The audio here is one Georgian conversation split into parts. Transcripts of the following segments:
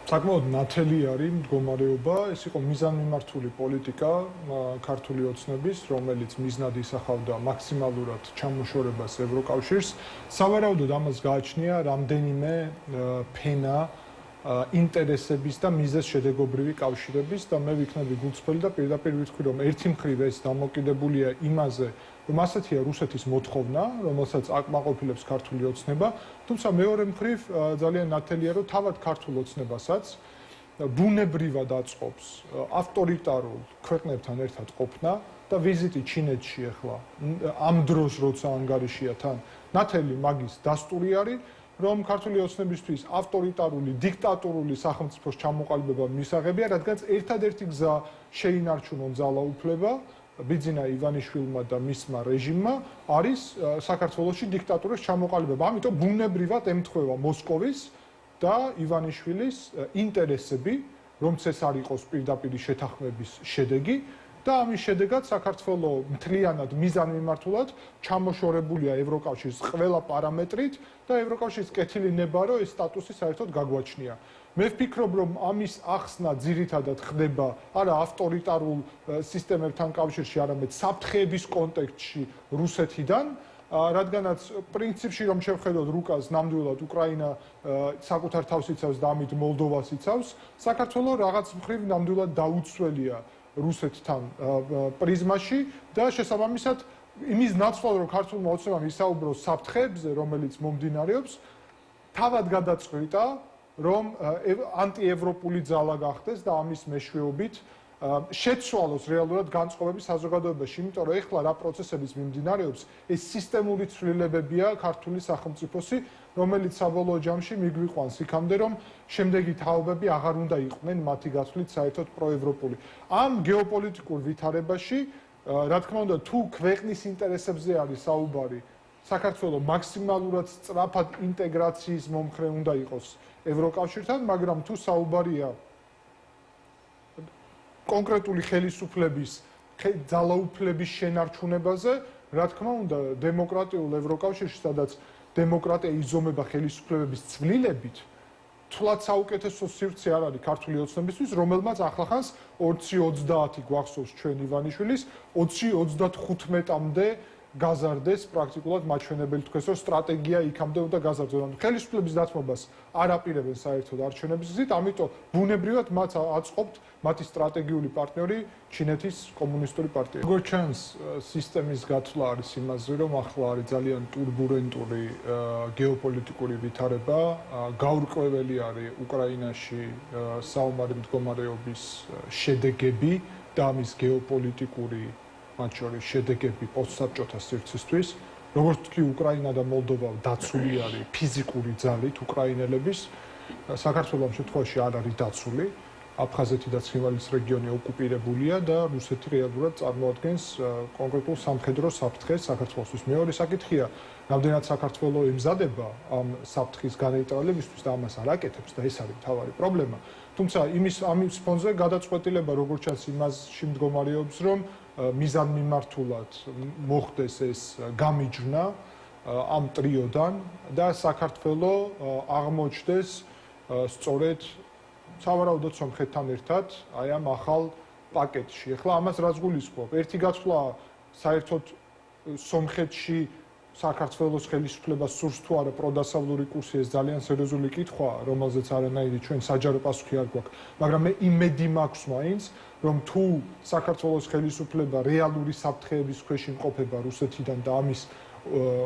საკმაოდ ნათელი არის მდგომარეობა, ეს იყო მიზანმიმართული პოლიტიკა ქართული ოცნების, რომელიც მიზნად ისახავდა მაქსიმალურად ჩამოშორებას ევროკავშირს. სავარაუდოდ ამას გააჩნია რამდენიმე ფენა ინტერესების და მიზეზ-შედეგობრივი კავშირების და მე ვიქნები გულწრფელი და პირდაპირ ვიტყვი, რომ ერთი მხრივ ეს დამოკიდებულია იმაზე, რომ ასეთია რუსეთის მოთხოვნა, რომელსაც აკმაყოფილებს ქართული ოცნება, თუმცა მეორე მხრივ ძალიან ნათელია, რომ თავად ქართულ ოცნებასაც ბუნებრივად აწყობს ავტორიტარულ ქვეყნებთან ერთად ყოფნა და ვიზიტი ჩინეთში ახლა ამ დროს როცა ანგარიშია თან ნათელი მაგის დასტური არის, რომ ქართული ოცნებისთვის ავტორიტარული დიქტატურული სახელმწიფოს ჩამოყალიბება მისაღებია, რადგან ერთადერთი გზა შეინარჩუნონ ძალაუფლება ბიძინა ივანიშვილმა და მისმა რეჟიმმა არის საქართველოში დიქტატურის ჩამოყალიბება. ამიტომ ბუნებრივად ემთხვევა მოსკოვის და ივანიშვილის ინტერესები, რომც ეს არ იყოს პირდაპირი შეთანხმების შედეგი და ამის შედეგად საქართველოს მთლიანად მიზანმიმართულად ჩამოშორებულია ევროკავშირის ყველა პარამეტრით და ევროკავშირის კეთილი ნება, რომ ეს სტატუსი საერთოდ გაგვაჩნია. მე ვფიქრობ, რომ ამის ახსნა ძირითადად ხდება არა ავტორიტარულ სისტემებთან კავშირში, არამედ საფრთხეების კონტექსტში რუსეთიდან, რადგანაც პრინციპში რომ შევხედოთ რუკას ნამდვილად უკრაინა საკუთარ თავს იცავს და ამით მოლდოვას იცავს, საქართველოს რაღაც მხრივ ნამდვილად დაუცველია რუსეთთან პრიზმაში და შესაბამისად იმის ნაცვლად რომ ქართულმა ოცნებამ ისაუბროს საფრთხეებზე, რომელიც მომდინარეობს, თავად გადაწყვიტა რომ ანტიევროპული ძალა გახდეს და ამის მეშვეობით შეცვალოს რეალურად განწყობები საზოგადოებაში, იმიტომ რომ ეხლა რა პროცესების მიმდინარეობს, ეს სისტემური ცვლილებებია ქართული სახელმწიფოსი, რომელიც საბოლოო ჯამში მიგვიყვანს იქამდე, რომ შემდეგი თაობები აღარ უნდა იყვნენ მათი გათვლით საერთოდ პროევროპული. ამ გეოპოლიტიკურ ვითარებაში, რა თქმა უნდა, თუ ქვეყნის ინტერესებზე არის საუბარი, საქართველოს მაქსიმალურად სწრაფად ინტეგრაციის მომხრე უნდა იყოს ევროკავშირთან, მაგრამ თუ საუბარია კონკრეტული ხელისუფლების ძალაუფლების შენარჩუნებაზე, რა თქმა უნდა, დემოკრატიულ ევროკავშირში, სადაც დემოკრატია იზომება ხელისუფლებების ცვლილებით, თვლად საუკეთესო სივრცე არ არის ქართული ოცნებისთვის, რომელმაც ახლახანს 20-30 გვახსოვს ჩვენ ივანიშვილის, 20-35-მდე გაზარდეს პრაქტიკულად მაჩვენებელი თქვენს რომ სტრატეგია იქამდე უნდა გაზარდონ. ხელისუფლების დათმობას არ აპირებენ საერთოდ არჩევნების გზით, ამიტომ ბუნებრივად მათ აწყობთ მათი სტრატეგიული პარტნიორი ჩინეთის კომუნისტური პარტია. როგორც ჩანს, სისტემის გათვლა არის იმაზე, რომ ახლა არის ძალიან ტურბულენტური გეოპოლიტიკური ვითარება, გაურკვეველი არის უკრაინაში საომარი მდგომარეობის შედეგები და ამის გეოპოლიტიკური მათ შორის შედეგები პოსტსაბჭოთა სივრცისთვის, როგორც თქვი, უკრაინა და მოლდოვა დაცული არის ფიზიკური ძალით უკრაინელების, საქართველოს ამ შემთხვევაში არ არის დაცული, აფხაზეთი და ცხინვალის რეგიონი ოკუპირებულია და რუსეთი რეალურად წარმოადგენს კონკრეტულ სამხედრო საფრთხეს საქართველოსთვის. მეორე საკითხია, რამდენად საქართველოს ემზადება ამ საფრთხის განეიტრალებისთვის და ამას არ აკეთებს და ეს არის მთავარი პრობლემა. თუმცა ამის ფონზე გადაწყვეტილება როგორც ჩანს იმაში მდგომარეობს, რომ მიზანმიმართულად მოხდეს ეს გამიჯვნა ამ ტრიოდან და საქართველოს აღმოჩნდეს სწორედ სავარაუდოდ სომხეთთან ერთად აი ამ ახალ პაკეტში. ახლა ამას რაც გულისხმობ, ერთი გათვლა საერთოდ სომხეთში საქართველოს ხელისუფლებას სურს თუ არა პროდასავლური კურსი, ეს ძალიან სერიოზული კითხვაა, რომელზეც არანაირი ჩვენ საჯარო პასუხი არ გვაქვს, მაგრამ მე იმედი მაქვს მაინც, რომ თუ საქართველოს ხელისუფლება რეალური საფრთხეების ქვეშ იმყოფება რუსეთიდან და ამის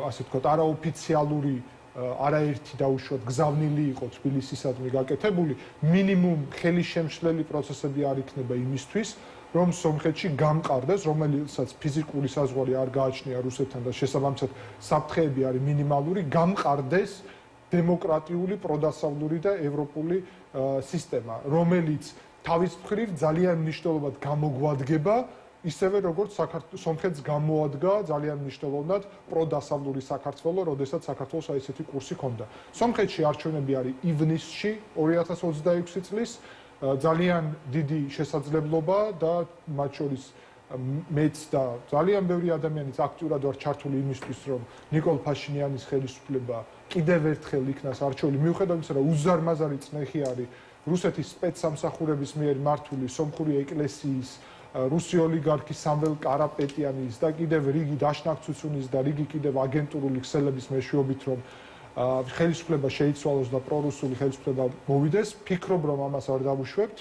ასე ვთქვათ, არაოფიციალური არაერთი დაუშვათ გზავნილი იყო თბილისისადმი გაკეთებული, მინიმუმ ხელისშემშლელი პროცესები არ იქნება იმისთვის, რომ სომხეთში გამყარდეს, რომელსაც ფიზიკური საზღვარი არ გააჩნია რუსეთთან და შესაბამისად საფრთხეები არის მინიმალური, გამყარდეს დემოკრატიული, პროდასავლური და ევროპული სისტემა, რომელიც თავის მხრივ ძალიან მნიშვნელოვნად გამოგვადგება, ისევე როგორც სომხეთს გამოადგა ძალიან მნიშვნელოვნად პროდასავლური საქართველოს, როდესაც საქართველოს აი ესეთი კურსი ჰქონდა. სომხეთში არჩევნები არის ივნისში 2026 წლის, ძალიან დიდი შესაძლებლობა და მათ შორის მეც და ძალიან ბევრი ადამიანიც აქტიურად ვარ ჩართული იმისთვის, რომ ნიკოლ ფაშინიანის ხელისუფლება კიდევ ერთხელ იქნას არჩეული, მიუხედავად იმისა, რომ უზარმაზარი წნეხი არის რუსეთის სპეცსამსახურების მიერ მართული სომხური ეკლესიის რუსი ოლიგარქი სამվել კარაპეტიანის და კიდევ რიგი დაშნაკცუცუნის და რიგი კიდევ აგენტურული ქსელების მეშვეობით რომ ხელისუფლება შეიცვალოს და პრორუსული ხელისუფლება მოვიდეს, ფიქრობ რომ ამას არ დავუშვებთ.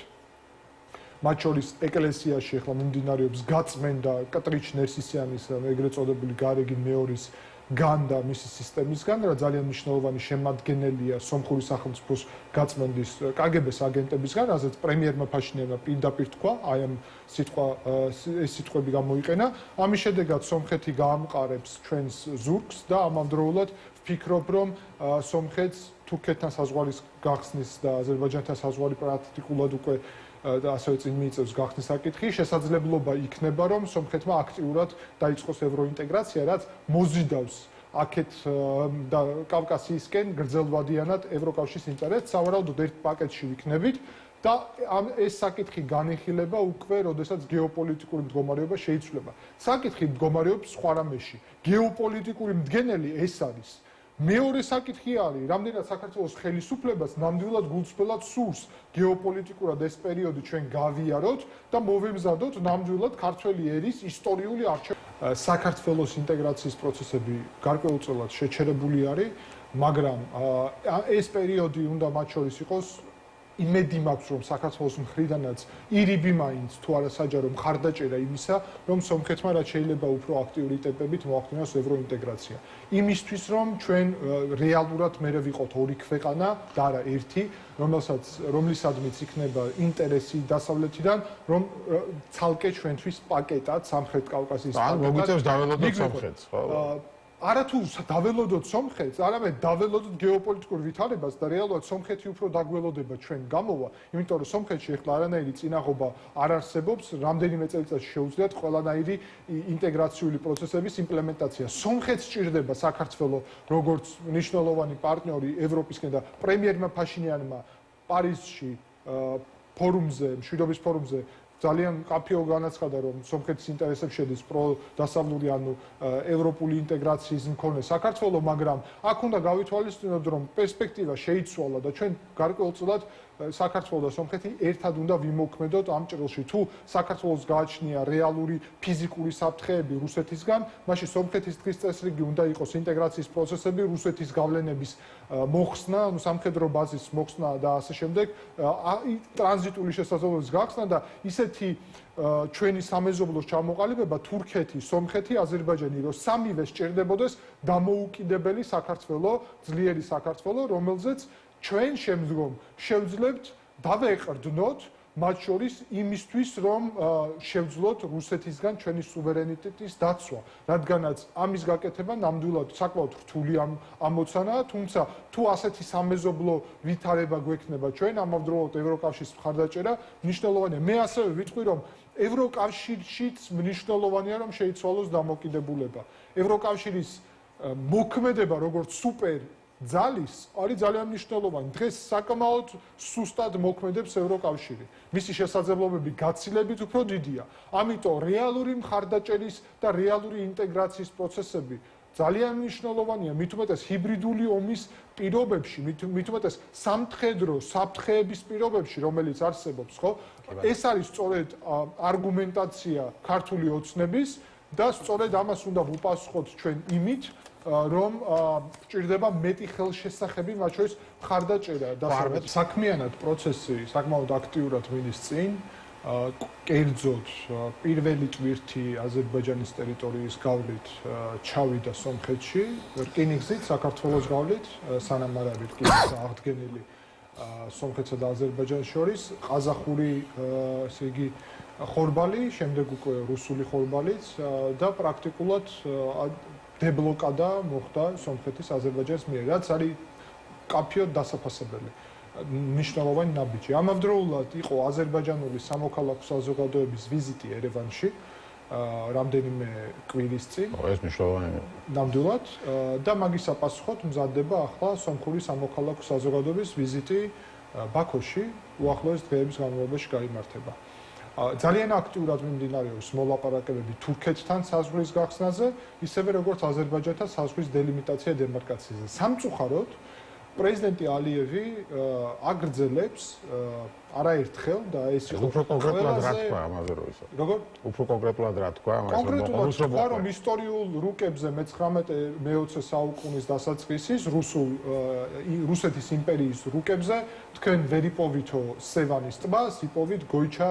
მათ შორის ეკლესიაში ახლა მიმდინარეობს გაწმენდა კატრიჩ ნერსისიანის ეგრეთ წოდებული გარეგი მეორის გან და მისი სისტემისგან, რა ძალიან მნიშვნელოვანი შემადგენელია სომხური სახელმწიფოს გაწმენდის კგბ-ს აგენტებისგან, რაზეც პრემიერმა ფაშინიანმა პირდაპირ თქვა, აი ამ ეს სიტყვები გამოიყენა. ამის შედეგად სომხეთი გაამყარებს ჩვენს ზურგს და ამავდროულად ვფიქრობ, რომ სომხეთს თურქეთთან საზღვარის გახსნის და აზერბაიჯანთან საზღვარი პრაქტიკულად უკვე და ასევე წინ მიიწევს გახსნის საკითხი, შესაძლებლობა იქნება, რომ სომხეთმა აქტიურად დაიწყოს ევროინტეგრაცია, რაც მოზიდავს აქეთ და კავკასიისკენ გრძელვადიანად ევროკავშირის ინტერესს, სავარაუდოდ ერთ პაკეტში ვიქნებით და ეს საკითხი განიხილება უკვე, როდესაც გეოპოლიტიკური მდგომარეობა შეიცვლება. საკითხი მდგომარეობს სხვა რამეში. გეოპოლიტიკური მდგენელი ეს არის. მეორე საკითხი არის, რამდენად საქართველოს ხელისუფლებას ნამდვილად გულწრფელად სურს გეოპოლიტიკურად ეს პერიოდი ჩვენ გავიაროთ და მოვემზადოთ ნამდვილად ქართველი ერის ისტორიული არჩევნები. საქართველოს ინტეგრაციის პროცესები გარკვეულწილად შეჩერებული არის, მაგრამ ეს პერიოდი უნდა მათ შორის იყოს იმედი მაქვს, რომ საქართველოს მხრიდანაც ირიბი მაინც თუ არა საჯარო მხარდაჭერა იმისა, რომ სომხეთმა რაც შეიძლება უფრო აქტიური ტემპებით მოახდინოს ევროინტეგრაცია. იმისთვის, რომ ჩვენ რეალურად მერე ვიყოთ ორი ქვეყანა და არა ერთი, რომლისადმიც იქნება ინტერესი დასავლეთიდან, რომ ცალკე ჩვენთვის პაკეტად სამხრეთ კავკასიის პაკეტად მოგვიწევს დაველოდოთ სომხეთს, ხო? არათუ დაველოდოთ სომხეთს, არამედ დაველოდოთ გეოპოლიტიკურ ვითარებას და რეალურად სომხეთი უფრო დაგველოდება ჩვენ გამოვა, იმიტომ რომ სომხეთში ახლა არანაირი წინაღობა არ არსებობს, რამდენიმე წელიწადში შეუძლიათ ყველანაირი ინტეგრაციული პროცესების იმპლემენტაცია. სომხეთს სჭირდება საქართველოს როგორც მნიშვნელოვანი პარტნიორი ევროპისკენ და პრემიერმა ფაშინიანმა პარიზში ფორუმზე, მშვიდობის ფორუმზე ძალიან კაფეო განაცხადა, რომ სომხეთის ინტერესებს შედის პროდასავლური, ანუ ევროპული ინტეგრაციის მქონე საქართველოს, მაგრამ აქ უნდა გავითვალისწინოთ, რომ პერსპექტივა შეიცვალა და ჩვენ გარკვეულწილად საქართველოს და სომხეთი ერთად უნდა ვიმოქმედოთ ამ ჭრილში. თუ საქართველოს გააჩნია რეალური ფიზიკური საფრთხეები რუსეთისგან, მაშინ სომხეთის დღის წესრიგი უნდა იყოს ინტეგრაციის პროცესები, რუსეთის გავლენების მოხსნა, ანუ სამხედრო ბაზის მოხსნა და ასე შემდეგ, ტრანზიტული შესაძლებლობის გახსნა და ისეთი ჩვენი სამეზობლოს ჩამოყალიბება თურქეთი, სომხეთი, აზერბაიჯანი, რომ სამივე სჭირდებოდეს დამოუკიდებელი საქართველოს, ძლიერი საქართველოს, რომელზეც ჩვენ შემდგომ შევძლებთ დავეყრდნოთ მათ შორის იმისთვის, რომ შევძლოთ რუსეთისგან ჩვენი სუვერენიტეტის დაცვა, რადგანაც ამის გაკეთება ნამდვილად საკმაოდ რთული ამოცანაა, თუმცა თუ ასეთი სამეზობლო ვითარება გვექნება ჩვენ, ამავდროულად ევროკავშირის მხარდაჭერა მნიშვნელოვანია. მე ასევე ვიტყვი, რომ ევროკავშირშიც მნიშვნელოვანია, რომ შეიცვალოს დამოკიდებულება. ევროკავშირის მოქმედება როგორც სუპერ ძალის არის ძალიან მნიშვნელოვანი. დღეს საკმაოდ სუსტად მოქმედებს ევროკავშირი. მისი შესაძლებლობები გაცილებით უფრო დიდია. ამიტომ რეალური მხარდაჭერის და რეალური ინტეგრაციის პროცესები ძალიან მნიშვნელოვანია, მით უმეტეს ჰიბრიდული ომის პირობებში, მით უმეტეს სამხედრო საფრთხეების პირობებში, რომელიც არსებობს, ხო? ეს არის სწორედ არგუმენტაცია ქართული ოცნების და სწორედ ამას უნდა ვუპასუხოთ ჩვენ იმით, რომ ჭირდება მეტი ხელშესახები, მათ შორის მხარდაჭერა და საქმიანად პროცესი საკმაოდ აქტიურად მიდის წინ. კერძოდ პირველი ტვირთი აზერბაიჯანის ტერიტორიის გავლით ჩავიდა სომხეთში, რკინიგზით საქართველოს გავლით, სანამ არ არის რკინიგზა აღდგენილი სომხეთსა და აზერბაიჯანს შორის, ყაზახური, ესე იგი, ხორბალი, შემდეგ უკვე რუსული ხორბალიც და პრაქტიკულად დებლოკადა მოხდა სომხეთის აზერბაიჯანის მიერ, რაც არის კაფეოდ დასაფასებელი. მნიშვნელოვანი ნაბიჯი. ამავდროულად იყო აზერბაიჯანული სამოქალაქო საზოგადოების ვიზიტი ერევანში, რამდენიმე კვირის წინ. ეს მნიშვნელოვანია. ნამდვილად და მაგის საპასუხოდ მზადდება ახლა სომხური სამოქალაქო საზოგადოების ვიზიტი ბაქოში, უახლოეს დღეების განმავლობაში გაიმართება. ძალიან აქტიურად მიმდინარეობს მოლაპარაკებები თურქეთთან საზღვრის გახსნაზე, ისევე როგორც აზერბაიჯანთან საზღვრის დელიმიტაცია დემარკაციაზე. სამწუხაროდ პრეზიდენტი ალიევი აგრძელებს არაერთხელ და ეს იყო უფრო კონკრეტულად რა თქვა ამაზე რო ისე. როგორ? უფრო კონკრეტულად რა თქვა ამაზე რომ კონკრეტულად თქვა რომ ისტორიულ რუკებზე მე-19 საუკუნის დასაწყისის რუსეთის იმპერიის რუკებზე თქვენ ვერ იპოვითო სევანის ტბას, იპოვით გოგჩა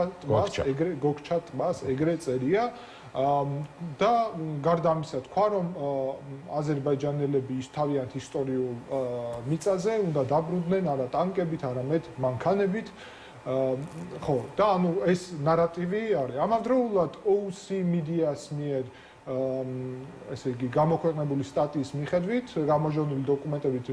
ტბას, ეგრე წერია. და გარდა ამისა თქვა რომ აზერბაიჯანელები თავიანთ ისტორიულ მიწაზე უნდა დაბრუნდნენ არა ტანკებით, არამედ მანქანებით. ხო, და ანუ ეს ნარატივი არის. ამავდროულად OC Media-ს მიერ ესე იგი გამოქვეყნებული სტატიის მიხედვით, გამოჟონილი დოკუმენტებით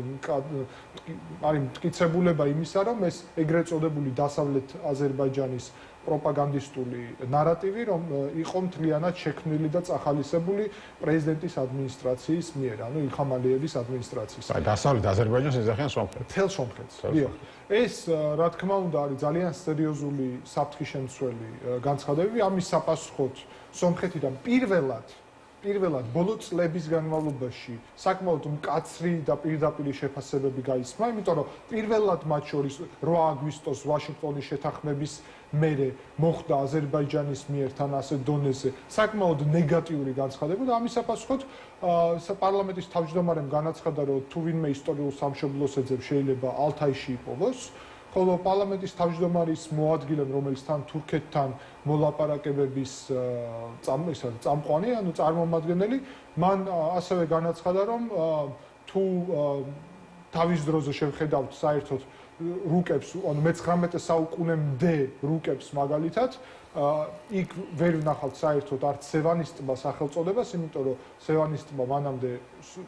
არის მტკიცებულება იმისა, რომ ეს ეგრეთ წოდებული დასავლეთ აზერბაიჯანის პროპაგანდისტული ნარატივი, რომ იყო მთლიანად შექმნილი და წახალისებული პრეზიდენტის ადმინისტრაციის მიერ, ანუ ილხამ ალიევის ადმინისტრაციის. აი, დასავლეთ აზერბაიჯანს ეძახიან სომხეთს. მთელ სომხეთს. დიახ. ეს რა თქმა უნდა არის ძალიან სერიოზული საფრთხის შემცველი განცხადებები. ამის საპასუხოდ სომხეთიდან პირველად ბოლო წლების განმავლობაში საკმაოდ მკაცრი და პირდაპირი შეფასებები გაისმა, იმიტომ რომ პირველად მათ შორის 8 აგვისტოს ვაშინგტონის შეთანხმების მერე მოხდა აზერბაიჯანის მიერ თან ასე დონეზე საკმაოდ ნეგატიური განცხადება და ამის საპასუხოდ პარლამენტის თავმჯდომარემ განაცხადა, რომ თუ ვინმე ისტორიულ სამშობლოს ეძებს, შეიძლება ალთაიში იპოვოს. ხოლო პარლამენტის თავმჯდომარის მოადგილემ, რომელიც თან თურქეთთან მოლაპარაკებების წამყვანი, ანუ წარმომადგენელი, მან ასევე განაცხადა, რომ თუ თავის დროზე შევხედავთ საერთოდ რუკებს, ანუ მე-19 საუკუნემდე რუკებს მაგალითად, იქ ვერ ვნახავთ საერთოდ არც სევანის ტბას სახელწოდებას, იმიტომ რომ სევანის ტბა მანამდე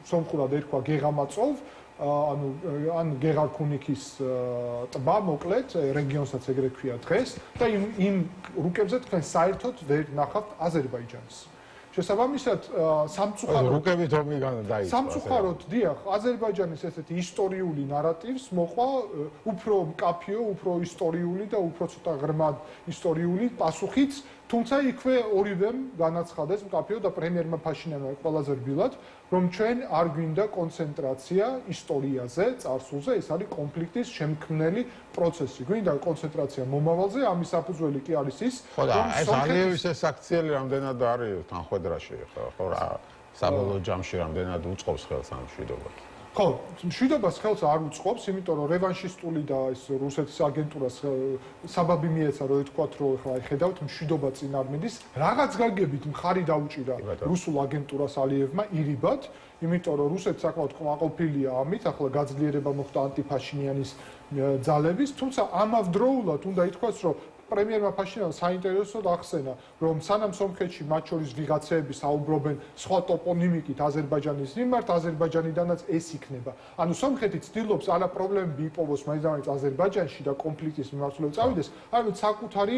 სომხურად ერქვა გეღამაწოვ, ან გეღარქუნიქის ტბა მოკლედ, რეგიონსაც ეგრე ქვია დღეს და იმ რუკებზე თქვენ საერთოდ ვერ ნახავთ აზერბაიჯანს. შესაბამისად, რუკებით ომი დაიწყო. სამწუხაროდ, დიახ, აზერბაიჯანის ესეთი ისტორიული ნარატივს მოყვა უფრო მკაფიო, უფრო ისტორიული და უფრო ცოტა ღრმად ისტორიული პასუხიც, თუმცა იქვე ორივემ განაცხადეს მკაფიო და პრემიერმა ფაშინიანმა ყველაზე რბილად, რომ ჩვენ არ გვინდა კონცენტრაცია ისტორიაზე, წარსულზე, ეს არის კონფლიქტის შემქმნელი პროცესი. გვინდა კონცენტრაცია მომავალზე, ამის საფუძველი კი არის ის, რომ ეს ალიევის ეს აქციელი რამდენად არის თანხwebdriverში, ხო რა, საბოლოო ჯამში რამდენად უწყობს ხელს ამ მშვიდობას. ხო, მშვიდობას ხელს არ უწყობს, იმიტომ რომ რევანშისტული და ეს რუსეთის აგენტურას საბაბი მიეცა, რომ ეთქვათ, რომ ხა ხედავთ მშვიდობა წინარმედის, რაღაც გაგებით მხარი დაუჭირა რუსულ აგენტურას ალიევმა ირიბად, იმიტომ რომ რუსეთი საკმაოდ კმაყოფილია ამით, ახლა გაძლიერება მოხდა ანტიფაშინიანის ძალების, თუმცა ამავდროულად უნდა ითქვას, რომ პრემიერმა ფაშინიანმა საინტერესოდ ახსენა, რომ სანამ სომხეთში მათ შორის ვიღაცეები საუბრობენ სხვა ტოპონიმიკით აზერბაიჯანის მიმართ, აზერბაიჯანიდანაც ეს იქნება. ანუ სომხეთი ცდილობს არა პრობლემები იპოვოს მაინც აზერბაიჯანში და კონფლიქტის მიმართულებით წავიდეს, არამედ საკუთარი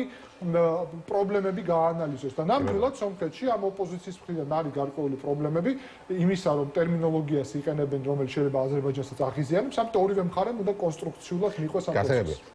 პრობლემები გააანალიზოს და ნამდვილად სომხეთში ამ ოპოზიციის მხრიდან არის გარკვეული პრობლემები იმისა, რომ ტერმინოლოგიას იყენებენ, რომელიც შეიძლება აზერბაიჯანსაც აღიზიანებს, ამიტომ ორივე მხარემ უნდა კონსტრუქციულად მიყვეს ამ პროცესს.